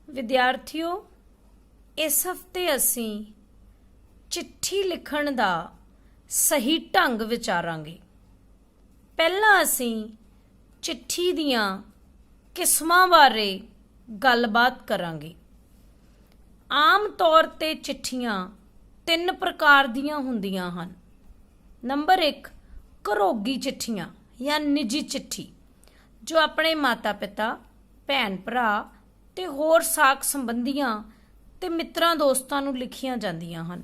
विद्यार्थियों, इस हफ्ते असीं चिट्ठी लिखण दा सही ढंग विचारांगे। पहला असीं चिट्ठी दियां किस्मां बारे गलबात करांगे। आम तौर ते चिट्ठियां 3 प्रकार दियां हुंदियां हन। नंबर 1, घरोगी चिट्ठियां या निजी चिट्ठी, जो अपने माता पिता, भैन भरा ते होर साक संबंधियां ते मित्रां दोस्तां नूं लिखियां जांदियां हन।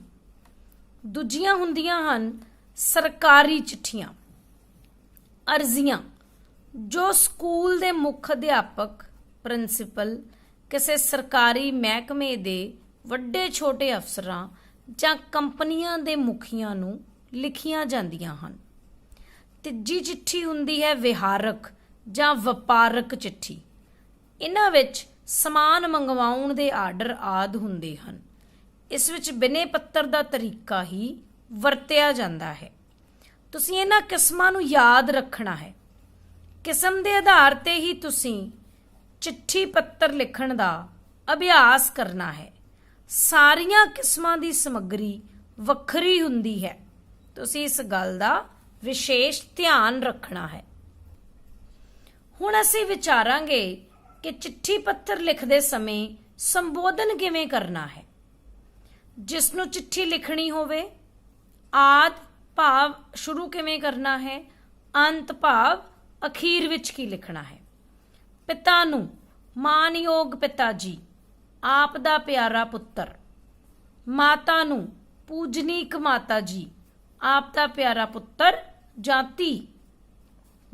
दूजियां हुंदियां हन सरकारी चिट्ठियां, अर्जियां, जो स्कूल दे मुख अध्यापक, प्रिंसीपल, किसी सरकारी महकमे दे वड्डे छोटे अफसरां जां कंपनियां दे मुखियां नूं लिखियां जांदियां हन। तीजी चिट्ठी हुंदी है विहारक जां वपारक चिट्ठी। इन्हां विच समान मंगवाउण दे आर्डर आदि हुंदे हन। इस विच बिने पत्तर दा तरीका ही वरतिया जांदा है। तुसीं इन्हां किस्मां नूं याद रखना है। किस्म दे आधार ते ही तुसीं चिट्ठी पत्तर लिखण दा अभ्यास करना है। सारियां किस्मां दी समग्री वखरी हुंदी है। तुसीं इस गल दा विशेष ध्यान रखना है। हुण असीं विचारांगे कि चिट्ठी पत्तर लिखदे समय संबोधन किवें करना है। जिस नूं चिट्ठी लिखणी होवे, आद भाव शुरू किवें करना है, अंत भाव अखीर विच की लिखना है। पिता नूं मानयोग पिता जी, आप दा प्यारा पुत्तर। माता नूं पूजनीक माता जी, आप दा प्यारा पुत्तर जां धी।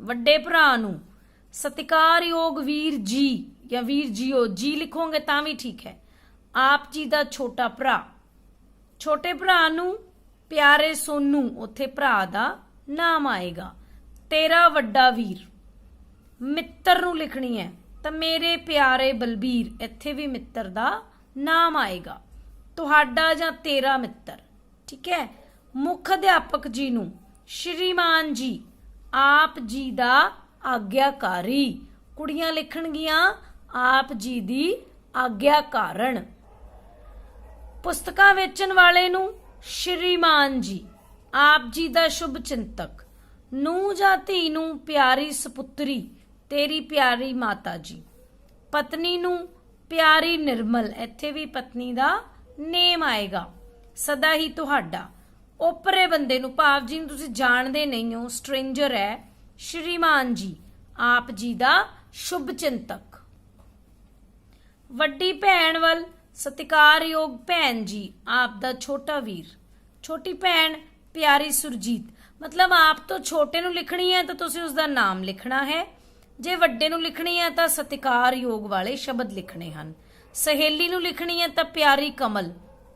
वड्डे भरा नूं सत्कारयोग वीर जी या वीर जीओ, जी लिखोगे तां भी ठीक है, आप जी दा छोटा भरा। छोटे भरा नूं प्यारे सोनू, उत्थे भरा दा नाम आएगा। तेरा वड्डा वीर। मित्र नूं लिखनी है तां मेरे प्यारे बलबीर, इत्थे भी मित्र दा नाम आएगा। तुहाडा जां तेरा मित्र, ठीक है। मुख अध्यापक जी नूं श्रीमान जी, आप जी दा आग्याकारी। कुड़ियां लिखणगियां आप जी दी आग्याकारण। पुस्तकां वेचण वाले नूं श्रीमान जी, आप जी दा शुभ चिंतक। नूं जां धी नूं प्यारी सपुत्री, तेरी प्यारी माता जी। पत्नी नूं प्यारी निर्मल, इत्थे भी पत्नी दा नेम आएगा। सदा ही तुहाडा। ओपरे बंदे नूं, भाव जी नूं तुसीं जाणदे नहीं हो, स्ट्रेंजर है, श्रीमान जी, आप जी दा शुभ चिंतक। वड्डी भैण वल सत्कारयोग भैन जी, आप दा छोटा वीर। छोटी भैण प्यारी सुरजीत, मतलब आप तो छोटे नूं लिखनी है तो तुसीं उसदा नाम लिखना है। जे वड्डे नूं लिखनी है तो सत्कारयोग वाले शब्द लिखने हन। सहेली नूं लिखनी है तो प्यारी कमल,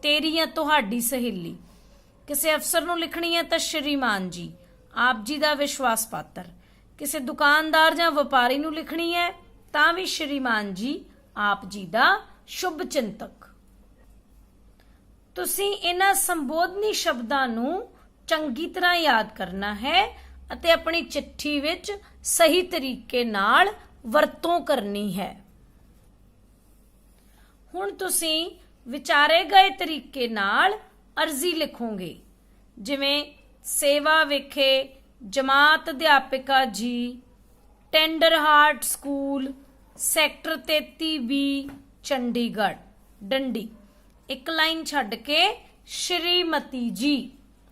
तेरी या तुहाडी सहेली। किसी अफसर नूं लिखनी है तो श्रीमान जी, आप जी दा विश्वास पात्र। किसी दुकानदार जां व्यापारी नूं लिखनी है तां भी श्रीमान जी, आप जी दा शुभ चिंतक। तुसीं इन्हां संबोधनी शब्दां नूं चंगी तरह याद करना है ਅਤੇ अपनी चिट्ठी विच सही तरीके नाल वरतों करनी है। हुण तुसीं विचारे गए तरीके नाल अर्जी लिखोगे, जिवें सेवा विखे जमात अध्यापिका ji, tender heart school, sector 33B, Chandigarh, डंडी। एक लाइन छड्ड के श्रीमती जी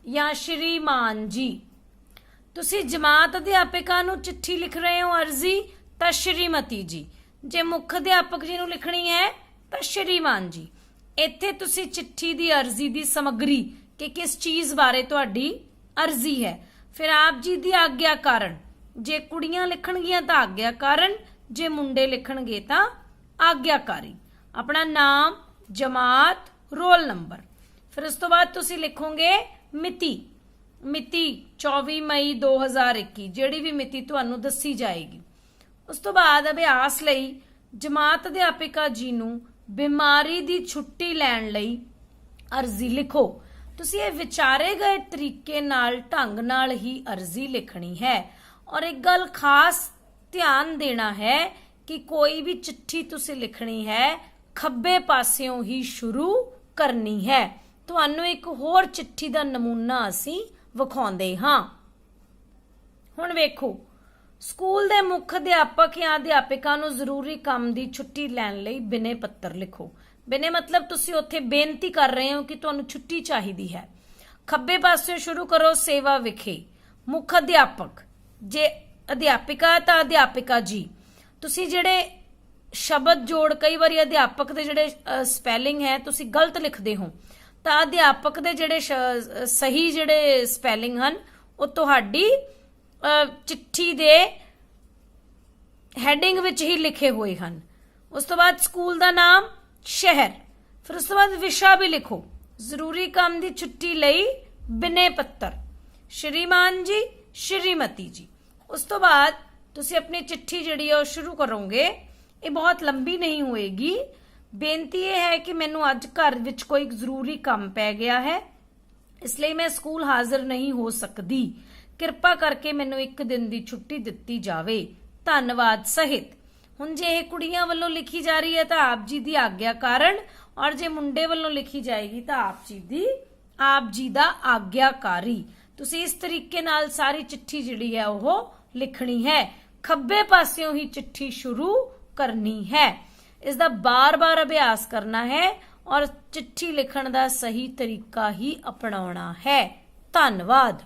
या श्रीमान जी। तुसी जमात अध्यापिका नूं चिट्ठी लिख रहे हो अर्जी तां श्रीमती जी। जे मुख अध्यापक जी नूं लिखनी है तां श्रीमान जी। इत्थे तुसी चिट्ठी दी अर्जी दी समग्री कि किस चीज़ बारे तुहाडी अर्जी है। फिर आप जी दी आग्या कारण, जे कुड़ियां लिखणगियां तां आग्या कारण, जे मुंडे लिखणगे तां आग्याकारी। अपना नाम, जमात, रोल नंबर। फिर उस तो बाद तुसी लिखोगे मिति। मिति 24 मई 2021, ਜਿਹੜੀ भी मिति ਤੁਹਾਨੂੰ ਦੱਸੀ ਜਾਏਗੀ। ਉਸ ਤੋਂ ਬਾਅਦ ਅਭਿਆਸ ਲਈ ਜਮਾਤ ਅਧਿਆਪਿਕਾ ਜੀ ਨੂੰ ਬਿਮਾਰੀ ਦੀ ਛੁੱਟੀ ਲੈਣ ਲਈ अर्जी लिखो। तुसी ये विचारे गए तरीके नाल ढंग नाल ही अर्जी लिखनी है। और एक गल खास ध्यान देना है कि कोई भी चिट्ठी तुसी लिखनी है ਖੱਬੇ ਪਾਸਿਓਂ ਹੀ ਸ਼ੁਰੂ ਕਰਨੀ ਹੈ। ਤੁਹਾਨੂੰ ਇੱਕ ਹੋਰ ਚਿੱਠੀ ਦਾ ਨਮੂਨਾ ਅਸੀਂ ਵਿਖਾਉਂਦੇ ਹਾਂ। ਹੁਣ ਵੇਖੋ, ਸਕੂਲ ਦੇ ਮੁੱਖ ਅਧਿਆਪਕ ਜਾਂ ਅਧਿਆਪਿਕਾ ਨੂੰ ਜ਼ਰੂਰੀ ਕੰਮ ਦੀ ਛੁੱਟੀ ਲੈਣ ਲਈ ਬਿਨੇ ਪੱਤਰ ਲਿਖੋ। ਬਿਨੇ ਮਤਲਬ ਤੁਸੀਂ ਉੱਥੇ ਬੇਨਤੀ ਕਰ ਰਹੇ ਹੋ ਕਿ ਤੁਹਾਨੂੰ ਛੁੱਟੀ ਚਾਹੀਦੀ ਹੈ। ਖੱਬੇ ਪਾਸਿਓਂ ਸ਼ੁਰੂ ਕਰੋ, ਸੇਵਾ ਵਿਖੇ। ਮੁੱਖ ਅਧਿਆਪਕ, ਜੇ ਅਧਿਆਪਿਕਾ ਤਾਂ ਅਧਿਆਪਿਕਾ ਜੀ। ਤੁਸੀਂ ਜਿਹੜੇ ਸ਼ਬਦ ਜੋੜ, ਕਈ ਵਾਰੀ ਅਧਿਆਪਕ ਦੇ ਜਿਹੜੇ ਸਪੈਲਿੰਗ ਹੈ ਤੁਸੀਂ ਗਲਤ ਲਿਖਦੇ ਹੋ, ਤਾਂ ਅਧਿਆਪਕ ਦੇ ਜਿਹੜੇ ਸਹੀ ਜਿਹੜੇ ਸਪੈਲਿੰਗ ਹਨ ਉਹ ਤੁਹਾਡੀ ਚਿੱਠੀ ਦੇ ਹੈਡਿੰਗ ਵਿੱਚ ਹੀ ਲਿਖੇ ਹੋਏ ਹਨ। ਉਸ ਤੋਂ ਬਾਅਦ ਸਕੂਲ ਦਾ ਨਾਮ, ਸ਼ਹਿਰ, ਫਿਰ ਉਸ ਤੋਂ ਬਾਅਦ ਵਿਸ਼ਾ ਵੀ ਲਿਖੋ। ਜ਼ਰੂਰੀ ਕੰਮ ਦੀ ਛੁੱਟੀ ਲਈ ਬਿਨੇ ਪੱਤਰ, ਸ਼੍ਰੀਮਾਨ ਜੀ, ਸ਼੍ਰੀਮਤੀ ਜੀ। ਉਸ ਤੋਂ ਬਾਅਦ ਤੁਸੀਂ ਆਪਣੀ ਚਿੱਠੀ ਜਿਹੜੀ ਹੈ ਉਹ ਸ਼ੁਰੂ ਕਰੋਗੇ। ਇਹ ਬਹੁਤ ਲੰਬੀ ਨਹੀਂ ਹੋਏਗੀ। ਬੇਨਤੀ ਇਹ ਹੈ ਕਿ ਮੈਨੂੰ ਅੱਜ ਘਰ ਵਿੱਚ ਕੋਈ ਜ਼ਰੂਰੀ ਕੰਮ ਪੈ ਗਿਆ ਹੈ, ਇਸ ਲਈ ਮੈਂ ਸਕੂਲ ਹਾਜ਼ਰ ਨਹੀਂ ਹੋ ਸਕਦੀ। ਕਿਰਪਾ ਕਰਕੇ ਮੈਨੂੰ 1 ਦਿਨ ਦੀ ਛੁੱਟੀ ਦਿੱਤੀ ਜਾਵੇ। ਧੰਨਵਾਦ ਸਹਿਤ। ਹੁਣ ਜੇ ਇਹ ਕੁੜੀਆਂ ਵੱਲੋਂ ਲਿਖੀ ਜਾ ਰਹੀ ਹੈ ਤਾਂ ਆਪ ਜੀ ਦੀ ਆਗਿਆ ਕਾਰਨ, ਔਰ ਜੇ ਮੁੰਡੇ ਵੱਲੋਂ ਲਿਖੀ ਜਾਏਗੀ ਤਾਂ ਆਪ ਜੀ ਦਾ ਆਗਿਆਕਾਰੀ। ਤੁਸੀਂ ਇਸ ਤਰੀਕੇ ਨਾਲ ਸਾਰੀ ਚਿੱਠੀ ਜਿਹੜੀ ਹੈ ਉਹ ਲਿਖਣੀ ਹੈ। ਖੱਬੇ ਪਾਸਿਓਂ ਹੀ ਚਿੱਠੀ ਸ਼ੁਰੂ ਕਰਨੀ ਹੈ। ਇਸ ਦਾ ਬਾਰ-ਬਾਰ ਅਭਿਆਸ ਕਰਨਾ ਹੈ ਔਰ ਚਿੱਠੀ ਲਿਖਣ ਦਾ ਸਹੀ ਤਰੀਕਾ ਹੀ ਅਪਣਾਉਣਾ ਹੈ। ਧੰਨਵਾਦ।